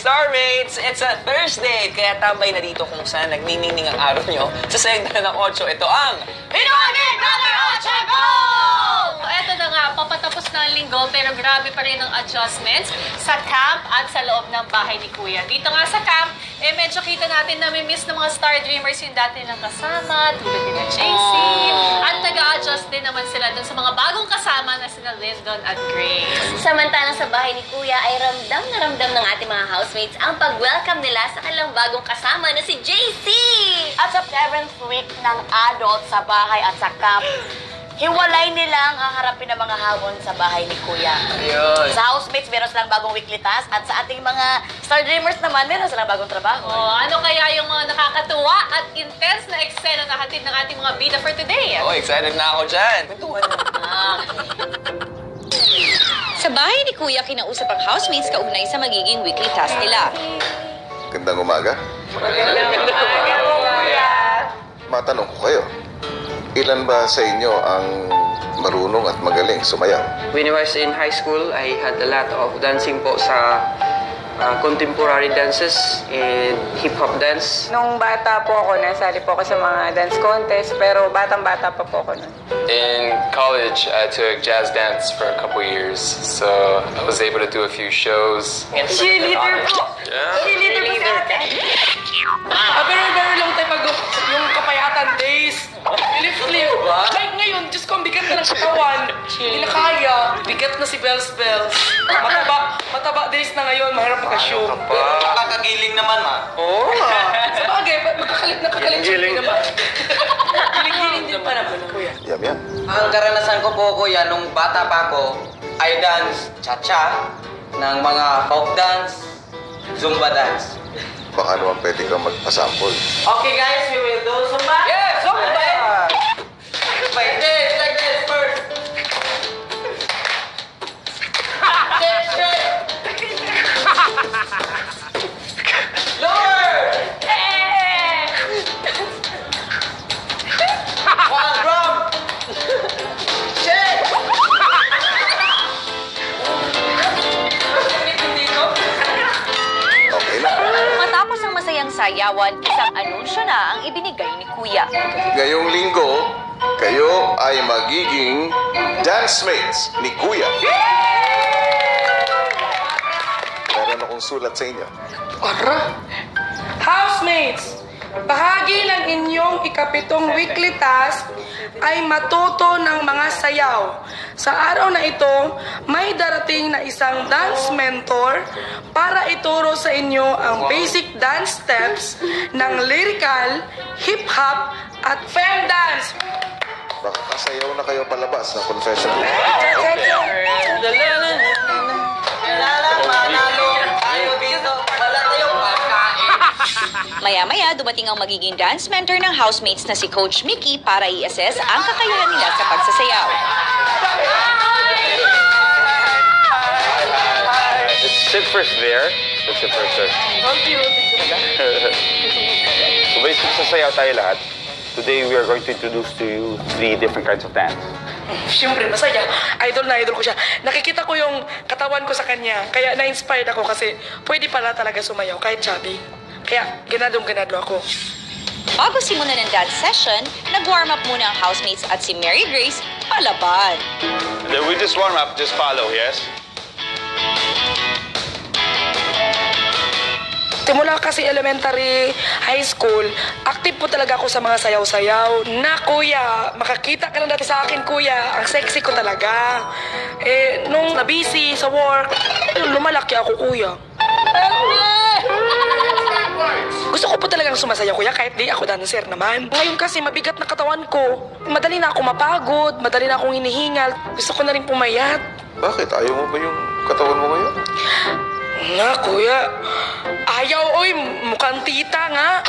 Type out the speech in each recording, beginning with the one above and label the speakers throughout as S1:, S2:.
S1: Starmates! It's a Thursday, kaya tambay na dito kung saan nagniningning ang araw nyo. Sa segment ng 8, ito ang
S2: Pinoy Brother 8 Go! Eto na nga, papatapos na ang linggo pero grabe pa rin ang adjustments sa camp at sa loob ng bahay ni Kuya. Dito nga sa camp, medyo kita natin na miss ng mga Star Dreamers yung dati nilang kasama, tulad nila JC. At nag-a-adjust din naman sila dun sa mga bagong kasama na sila Lyndon at Grace.
S3: Samantalang sa bahay ni Kuya ay ramdam na ramdam ng ating mga housemates ang pag-welcome nila sa kanilang bagong kasama na si JC!
S4: At sa 7th week ng adult sa bahay at sa camp, hiwalay nilang haharapin ng mga hamon sa bahay ni Kuya.
S1: Ayun.
S4: Sa housemates, meron silang bagong weekly task at sa ating mga Star Dreamers naman, meron silang bagong trabaho.
S2: Ano kaya yung mga nakakatuwa at intense na eksena na hatid ng ating mga bida for today?
S1: Excited na ako dyan. Pintuan na.
S5: Sa bahay ni Kuya, kinausap ang housemates kaugnay sa magiging weekly task nila.
S6: Gandang umaga. Matanong ko kayo, ilan ba sa inyo ang marunong at magaling sumayaw?
S7: When I was in high school, I had a lot of dancing po sa contemporary dances and hip-hop dance.
S8: Nung bata po ako, nasali po ako sa mga dance contest, pero batang-bata pa po ako nun.
S9: In college, I took jazz dance for a couple years, so I was able to do a few shows.
S8: Cheerleader po!
S9: Yeah.
S8: Cheerleader po sa atin! Pero very long time ago, yung kapayatan days, flip-flip. Like ngayon, Diyos ko, ang bigat na ng katawan. Hindi na kaya. Bigat na si Bells Bells. Mataba days na ngayon, mahirap magka-show.
S1: Kakagiling naman, ma.
S7: Oo.
S8: Sa bagay, nakakalit siya naman. Giling-giling din pa naman, Kuya.
S6: Yam yan.
S1: Ang karanasan ko po, Kuya, nung bata pa ako, I dance cha-cha, ng mga folk dance, zumba dance.
S6: Baka naman pwede kang magpasample.
S1: Okay, guys, we will do zumba.
S8: Yes! Zumba!
S1: Like this first. Lower! One drum! Shake!
S6: Okay na.
S5: Matapos ang masayang sayawan, isang anunsyo na ang ibinigay ni Kuya.
S6: Ngayong linggo, kayo ay magiging dance mates ni Kuya. Meron akong sulat sa inyo.
S8: Ara! Housemates, bahagi ng inyong ikapitong weekly task ay matuto ng mga sayaw. Sa araw na ito, may darating na isang dance mentor para ituro sa inyo ang basic dance steps ng lyrical, hip-hop at femme dance.
S6: Baka kasayaw na kayo palabas ng confession.
S5: Maya-maya, dumating ang magiging dance mentor ng housemates na si Coach Mickey para i-assess ang kakayahan nila sa pagsasayaw.
S9: Sit first there. Let's sit first there. So basically, sasayaw tayo lahat. Today, we are going to introduce to you 3 different kinds of dance.
S8: Siyempre, masaya. Idol na idol ko siya. Nakikita ko yung katawan ko sa kanya. Kaya na-inspired ako kasi pwede pala talaga sumayaw kahit chubby. Kaya ganadong-ganado ako.
S5: Bago simulan ng dance session, nag-warm up muna ang housemates at si Mary Grace palaban.
S9: Then we just warm up, just follow, yes?
S8: Simula kasi elementary, high school, active po talaga ako sa mga sayaw-sayaw. Na kuya, makakita ka lang dati sa akin kuya, ang sexy ko talaga. Nung na-busy sa work, lumalaki ako kuya. Gusto ko po talagang sumasayaw kuya kahit di ako dancer naman. Ngayon kasi mabigat na katawan ko. Madali na ako mapagod, madali na akong hinihingal. Gusto ko na rin pumayat.
S6: Bakit? Ayaw mo ba yung katawan mo ngayon?
S8: Nga kuya, ayaw oy, mukhang tita nga.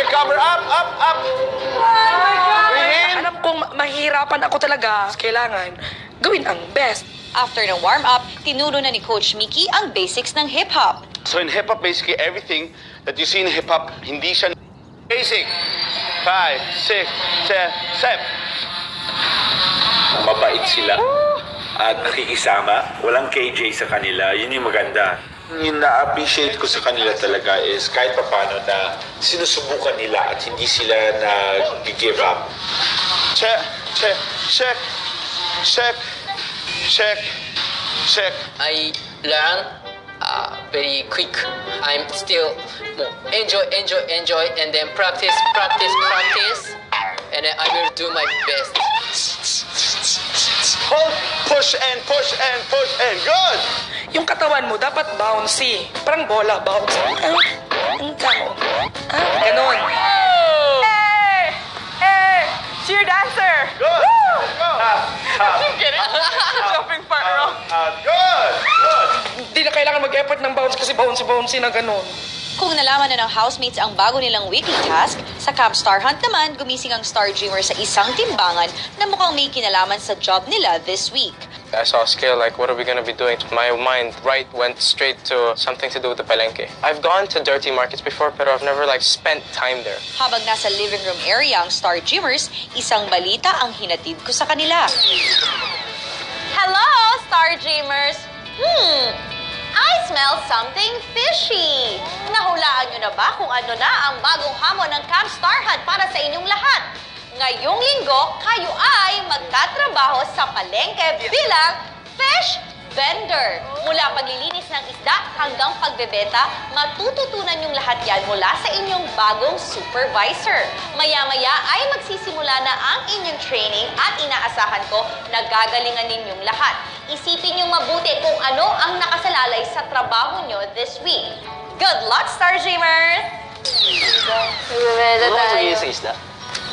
S6: Cover up!
S8: Oh my God! Alam kong mahirapan ako talaga. Kailangan gawin ang best.
S5: After ng warm-up, tinuro na ni Coach Mickey ang basics ng hip-hop.
S9: So in hip-hop, basically everything that you see in hip-hop, hindi siya basic. 5, 6, 7.
S10: Mabait sila at nakikisama. Walang KJ sa kanila. Yun yung maganda. yung na-appreciate ko sa kanila talaga is kahit paano na sinusubukan nila at hindi sila nag-give up.
S9: Check, check, check, check, check, check.
S11: I learn very quick. I'm still enjoy, and then practice, and then I will do my best.
S9: Hold, push and push and push and good.
S8: Yung katawan mo dapat bouncy. Parang bola, bouncy. Ang tao. Ganon.
S2: Hey! Hey! Cheer dancer!
S9: Good.
S2: Woo!
S9: Go.
S2: Keep getting jumping part wrong.
S9: Good. Good.
S8: Hindi na kailangan mag-effort ng bounce kasi bouncy na ganon.
S5: Kung nalaman na ng housemates ang bago nilang weekly task, sa Camp Star Hunt naman, gumising ang Star Dreamer sa isang timbangan na mukhang may kinalaman sa job nila this week.
S12: I saw a scale like, what are we going to be doing? My mind went straight to something to do with the palengke. I've gone to dirty markets before, pero I've never spent time there.
S5: Habang nasa living room area ang Star Dreamers, isang balita ang hinatid ko sa kanila.
S3: Hello, Star Dreamers! I smell something fishy! Nahulaan nyo na ba kung ano na ang bagong hamon ng Camp Star Hunt para sa inyong lahat? Ngayong linggo, kayo ay magtatrabaho sa palengke bilang fish vendor. Mula paglilinis ng isda hanggang pagbebenta, matututunan yung lahat yan mula sa inyong bagong supervisor. Maya-maya ay magsisimula na ang inyong training at inaasahan ko na gagalingan ninyong lahat. Isipin niyong mabuti kung ano ang nakasalalay sa trabaho nyo this week. Good luck, Star Dreamers!
S11: Ano ang sa isda?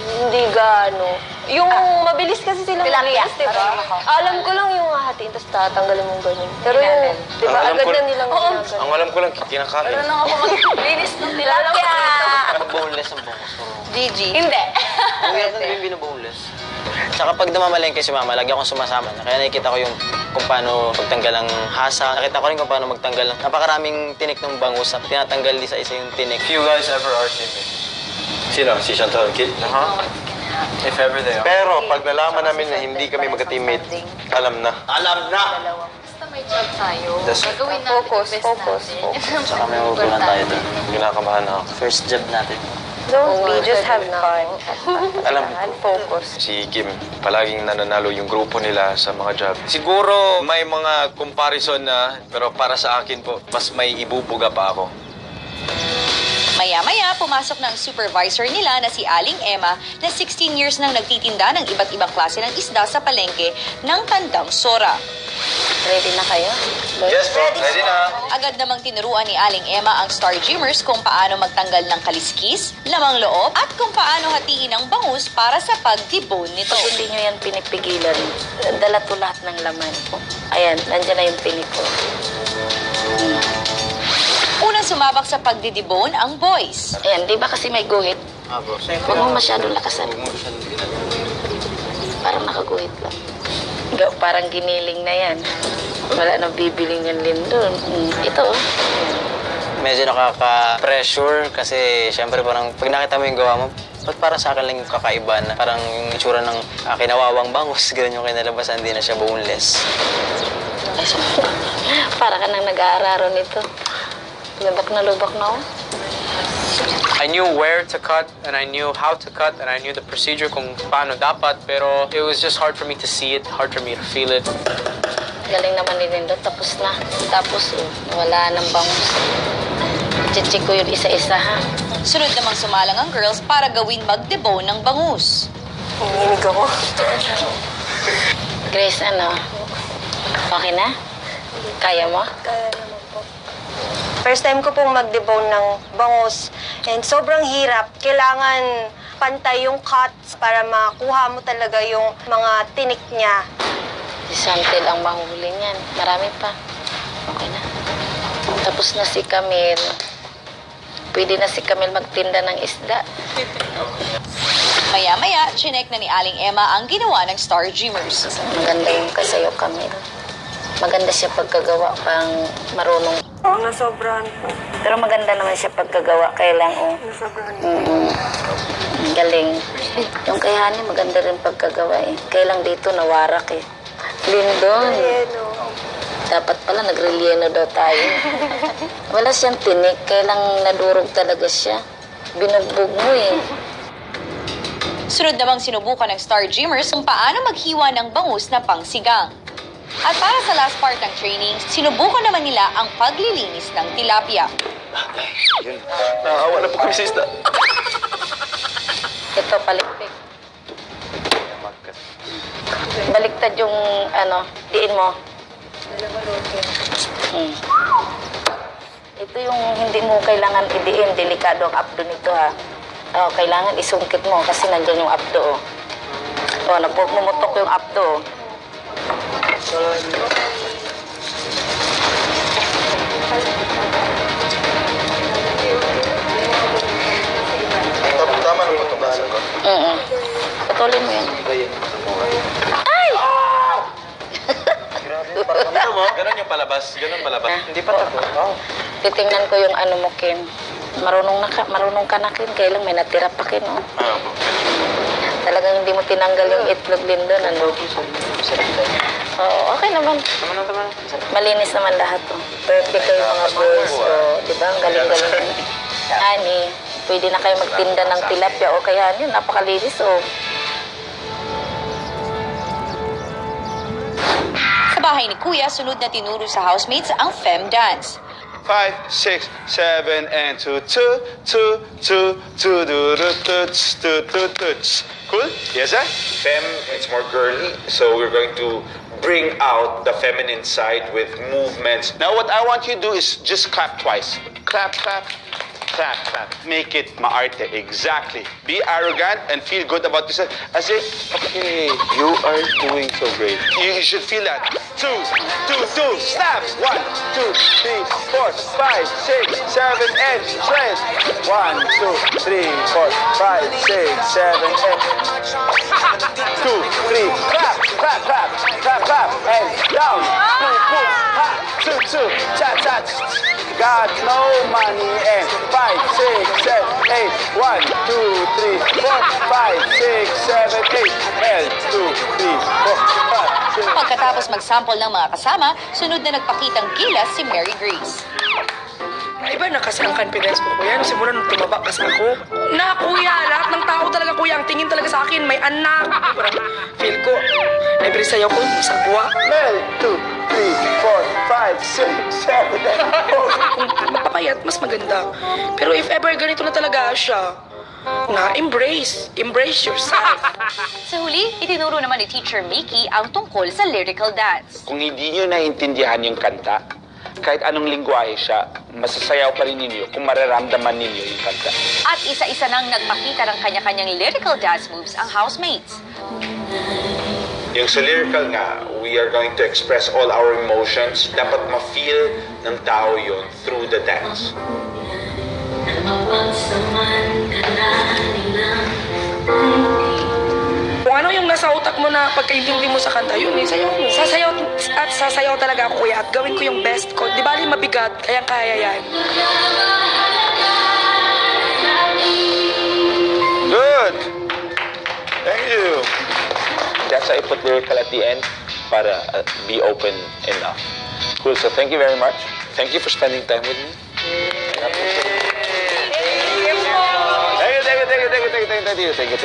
S13: Hindi gaano. Yung mabilis kasi silang mabilis, di ba? Alam ko lang yung hahatiin, tapos tatanggalin mong ganun. Pero yung, di ba, agad na nilang ginagawa.
S12: Ang alam ko lang, kinakain.
S13: Pero nang ako maglinis ng tilapia.
S7: Boneless ang bungos ko.
S3: Gigi.
S13: Hindi.
S7: Kuya, ito na yung binuboneless. Tsaka pag namamalengke si Mama, lagi akong sumasama na. Kaya nakikita ko yung kung paano magtanggal ang hasa. Nakita ko rin kung paano magtanggal ng napakaraming tinik ng bangus. Tinatanggal isa-isa yung tinik.
S12: If you guys ever are teammates. Sino? Si Chantal Kid? If ever they are.
S10: Pero pag nalaman namin na hindi kami magka-teammate, alam na.
S9: Alam na.
S13: Basta may job tayo,
S12: That's right.
S13: gagawin natin yung best natin.
S7: Tsaka may magugulan tayo doon.
S12: Kinakabahan na ako.
S7: First job natin.
S13: Don't be, just have fun.
S12: Alam ko,
S13: Focus.
S12: si Kim, palaging nananalo yung grupo nila sa mga job. Siguro may mga comparison na, pero para sa akin po, mas may ibubuga pa ako.
S5: Maya-maya, pumasok na ang supervisor nila na si Aling Emma na 16 years nang nagtitinda ng iba't ibang klase ng isda sa palengke ng Tandang Sora.
S13: Ready na kayo?
S12: Yes po, ready na.
S5: Agad namang tinuruan ni Aling Emma ang Star Dreamers kung paano magtanggal ng kaliskis, lamang loob, at kung paano hatiin ang bangus para sa pag-debone nito.
S13: Pag hindi nyo yan pinipigilan, dala to lahat ng laman. Ayan, nandiyan na yung pinik ko.
S5: Unang sumabak sa pagdidibone ang boys.
S13: Ayan, di ba kasi may guhit? Huwag mo masyadong lakasan. Parang nakaguhit lang. Parang giniling na yan. Wala nang bibiling yan din doon. Ito, oh.
S7: Medyo nakaka-pressure kasi syempre parang pag nakita mo yung gawa mo, ba't para sa akin lang yung kakaiba na parang yung itsura ng kinawawang bangus, ganun yung kinalabasan, hindi na siya boneless.
S13: Para ka nang nag-aararo nito. Lubak na ako.
S12: I knew where to cut, and I knew how to cut, and I knew the procedure kung paano dapat, pero it was just hard for me to see it, hard for me to feel it.
S13: Galing naman ni Lindo, tapos na. Tapos, wala nang bangus. Chichik ko yun isa-isa, ha?
S5: Sunod namang sumalang ang girls para gawing mag-debone ng bangus.
S13: Nanginig ako. Grace, ano? Okay na? Kaya mo?
S14: Kaya naman po. First time ko pong mag-debone ng bangus. And sobrang hirap. Kailangan pantay yung cuts para makuha mo talaga yung mga tinik niya.
S13: Si Santel ang mahuli niyan. Marami pa. Okay na. Tapos na si Camille. Pwede na si Camille magtinda ng isda.
S5: Maya-maya, chinek na ni Aling Emma ang ginawa ng Star Dreamers.
S13: Maganda yung kasayo, Camille. Maganda siya pagkagawa, pang marunong.
S14: Nasobrahan po.
S13: Pero maganda naman siya pagkagawa, kaya lang,
S14: Nasobrahan
S13: galing. Yung kay Hani, maganda rin pagkagawa eh. Kaya lang dito, nawarak eh. Lindon. Dapat pala nagrelieno daw tayo. Wala siyang tinik, kailang nadurog talaga siya. Binugbog mo eh.
S5: Sunod namang sinubukan ng Star Gymmers kung paano maghiwa ng bangus na pangsigang. At para sa last part ng training, sinubukan naman nila ang paglilinis ng tilapia.
S10: Yun. Naawa na po kami sa isda.
S13: Ito, palikpik. Baliktad yung, diin mo. Ito yung hindi mo kailangan idiin. Delikado ang abdo nito, ha. Kailangan isungkit mo kasi nandiyan yung abdo, nagmumutok yung abdo.
S6: Tama na po itong basa ko.
S13: Patuloy mo yan.
S7: Ay! Ano mo? Ganun yung palabas. Ganun palabas. Hindi pa tapos.
S13: Titingnan ko yung ano mo, Kim. Marunong ka na, Kim. Kailang may natira pa, Kim, oh. Talagang hindi mo tinanggal yung itlog din doon, ano? Oo, okay naman. Malinis naman lahat, oh. Perfect kayo mga boys, oh. Diba? Ang galing-galing. Ani, pwede na kayo magtinda ng tilapia, o kaya yun, napakalinis, oh.
S5: Sa bahay ni Kuya, sunod na tinuro sa housemates ang femme dance.
S9: 5, 6, 7, and 2, 2, 2, 2, 2, 2, Cool? Yes, sir?
S10: Femme, it's more girly, so we're going to bring out the feminine side with movements.
S9: Now, what I want you to do is just clap twice. Clap, clap, clap, clap. Make it maarte. Exactly. Be arrogant and feel good about yourself. As if, okay, you are doing so great. You should feel that. 2, 2, 2, snaps. 1, 2, 3, 4, 5, 6, 7, and straight. 1, 2, 3, 4, 5, 6, 7, and 2, 3, clap, clap, clap, clap, clap, and down. Boom, boom, ha, 2, 2, cha, cha, got no money, and 5, 6, 7, 8, 1, 2, 3, 4, 5, 6, 7, 8, and 2, 3, 4, 5, 6.
S5: Pagkatapos magsample ng mga kasama, sunod na nagpakitang gilas si Mary Grace.
S8: Iba na kasi ang confidence ko, kuya. Nung simula nung tumaba kasi ako. Na, kuya, lahat ng tao talaga, kuya, ang tingin talaga sa akin, may anak. Parang feel ko, every sayaw ko, sagwa.
S9: 2, 3, 4, 5, 6, 7, 8.
S8: Kung mapapayat, mas maganda. Pero if ever ganito na talaga siya, embrace yourself.
S5: Sa huli, itinuro naman ni Teacher Mickey ang tungkol sa lyrical dance.
S10: Kung hindi nyo naiintindihan yung kanta, kahit anong lingwahe siya, masasayaw pa rin ninyo kung mararamdaman ninyo yung kanta.
S5: At isa-isa nang nagpakita ng kanya-kanyang lyrical dance moves ang housemates.
S10: Yung sa lyrical nga, we are going to express all our emotions. Dapat ma-feel ng tao yun through the dance.
S8: Kung ano yung nasa utak mo na pagkaintindi mo sa kanta, yun, sayaw mo. Sasayaw talaga ako, kuya, at gawin ko yung best ko. Di bali mabigat, kaya yan.
S10: Good! Thank you! That's why I put lyrical at the end para be open enough. Cool, so thank you very much. Thank you for spending time with me. Thank you.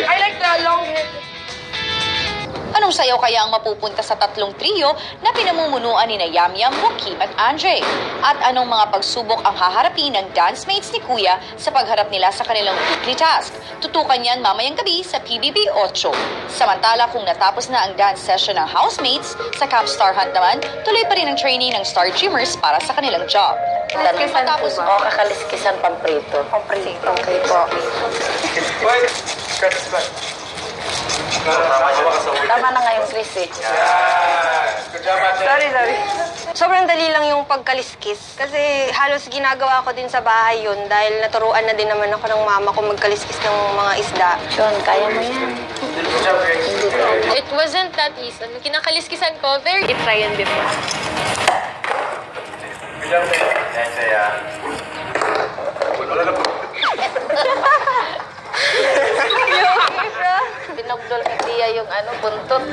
S8: I like the long hair.
S5: Anong sayaw kaya ang mapupunta sa tatlong trio na pinamumunuan ni Yam Yam, Joaquim at Andre? At anong mga pagsubok ang haharapin ng dance mates ni Kuya sa pagharap nila sa kanilang weekly task? Tutukan yan mamayang gabi sa PBB 8. Samantala kung natapos na ang dance session ng housemates, sa Camp Star Hunt naman, tuloy pa rin ang training ng Star Gymmers para sa kanilang job.
S13: Matapos mo, kakaliskisan pamprito. Pamprito, okay po. Tama na nga yung Chris eh.
S14: Sorry. Sobrang dali lang yung pagkaliskis. Kasi halos ginagawa ko din sa bahay yun dahil naturuan na din naman ako ng mama ko magkaliskis ng mga isda.
S13: Sean, kaya mo yan.
S2: It wasn't that easy. Nung kinakaliskisan ko, very try and before.
S13: Binugdol ni Tia yung buntot.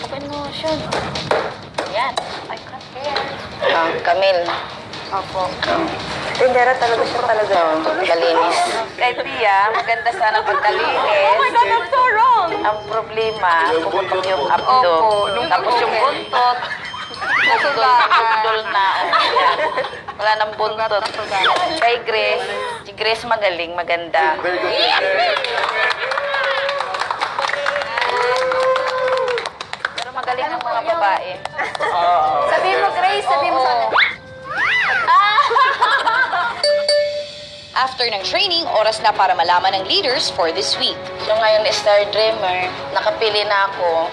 S13: Okay mo, Sean. Yan.
S3: yan. I cut hair.
S13: Camille.
S14: Opo. Tindera talaga siya talaga.
S13: Malinis. Kay Tia, maganda sana pagkalinis.
S3: Oh my God, I'm so wrong.
S13: Ang problema, pumutok yung abdo. Tapos yung buntot. Budol na. Wala nang buntot. Kay Grace, si Grace magaling, maganda. Pero magaling ang mga babae.
S3: Sabihin mo, Grace, sabihin mo sa akin.
S5: After ng training, oras na para malaman ng leaders for this week.
S13: So ngayon, Star Dreamer, nakapili na ako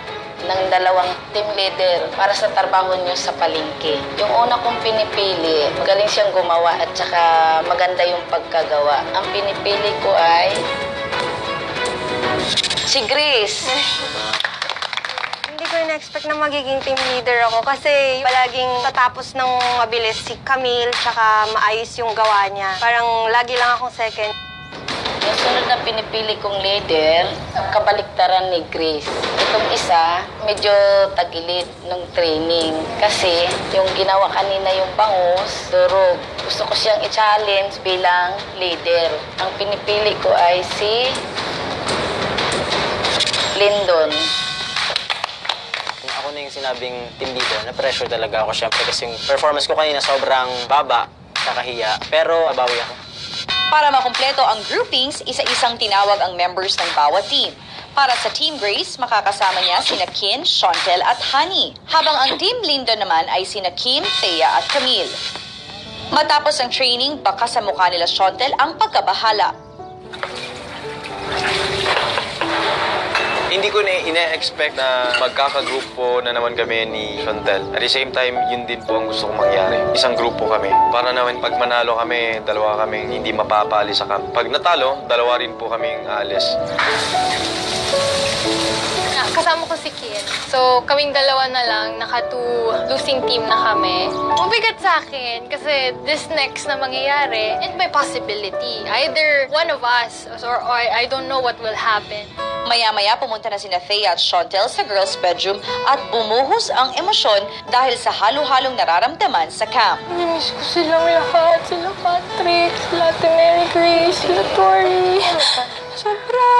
S13: ng 2 team leader para sa trabaho nyo sa palengke. Yung una kong pinipili, magaling siyang gumawa at saka maganda yung pagkagawa. Ang pinipili ko ay si Grace.
S14: Hindi ko na-expect na magiging team leader ako kasi palaging tatapos ng mabilis si Camille tsaka maayos yung gawa niya. Parang lagi lang akong second.
S13: Yung sunod na pinipili kong leader, kabaliktaran ni Grace. Itong isa, medyo tagilid ng training. Kasi yung ginawa kanina yung bangus, durog. Gusto ko siyang i-challenge bilang leader. Ang pinipili ko ay si Lyndon.
S7: Ako na yung sinabing team leader, na-pressure talaga ako syempre kasi yung performance ko kanina sobrang baba, kakahiya. Pero abawi ako.
S5: Para makumpleto ang groupings, isa-isang tinawag ang members ng bawat team. Para sa Team Grace, makakasama niya sina Kin, Shontel at Honey. Habang ang Team Lindo naman ay sina Kim, Thea at Camille. Matapos ang training, baka sa mukha nila Shontel ang pagkabahala.
S15: Hindi ko na ina-expect na magkakagrupo na naman kami ni Shontel. At the same time, yun din po ang gusto kong mangyari. Isang grupo kami. Para naman pag manalo kami, 2 kami hindi mapapali sa camp. Pag natalo, 2 rin po kaming aalis.
S2: Kasama ko si Kin. So, kaming 2 na lang, naka-2 losing team na kami. Mabigat sa akin kasi this next na mangyayari, it may possibility. Either one of us or I don't know what will happen.
S5: Maya-maya pumunta na sina Thea at Shontel sa girls' bedroom at bumuhos ang emosyon dahil sa halo-halong nararamdaman sa camp.
S2: Namiss ko silang lahat. Sila Patrick, sila Ate Mary Grace, sila Tori. Sobra.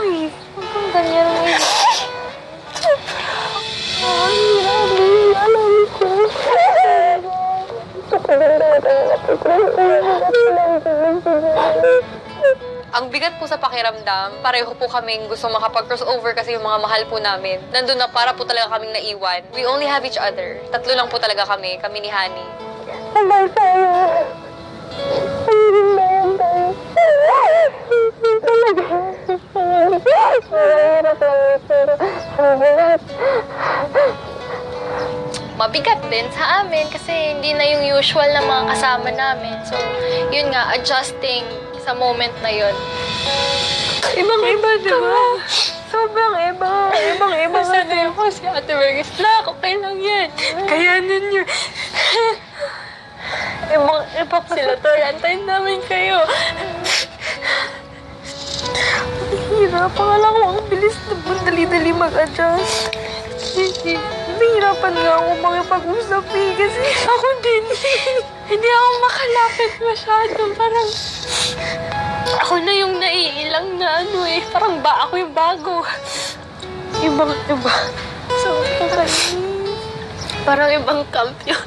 S2: Uy, huwag kang ganyan.
S16: Ang bigat po sa pakiramdam, pareho po kaming gusto makapag-crossover kasi yung mga mahal po namin. Nandun na para po talaga kaming naiwan. We only have each other. 3 lang po talaga kami ni Honey.
S2: Sabay tayo. Mabigat din sa amin kasi hindi na yung usual na mga kasama namin. So, yun nga, adjusting sa moment na yun. Ibang-iba, diba? Sobrang iba. Ibang-iba. Sabi ko si Ate Vergis, okay lang yan. Kayanin nyo. Ibang-iba sila to. Antayin namin kayo. Hirapan nga lang ako. Ang bilis na dali-dali mag-adjust. Nahihirapan nga ako makipag-usap kasi ako din. Hindi ako makalapit masyado. Parang ako na yung naiilang na parang ako yung bago. Ibang-iba. So, parang ibang camp yun.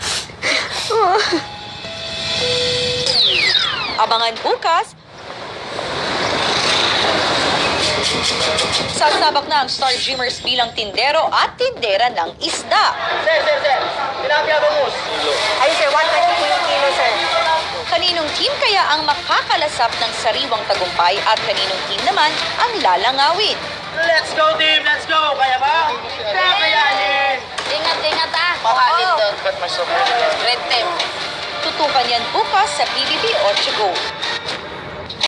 S5: Abangan bukas, sasabak na ang Star Dreamers bilang tindero at tindera ng isda.
S7: Sir! Tilapia bangus!
S14: Ayun sir, 120 po yung kilo sir.
S5: Kaninong team kaya ang makakalasap ng sariwang tagumpay at kaninong team naman ang lalangawin?
S7: Let's go, team! Let's go! Kaya ba? Kakayanin!
S13: Ingat Pahalin doon.
S7: Cut myself.
S13: Red team.
S5: Tutukan yan bukas sa PBB 8 Go.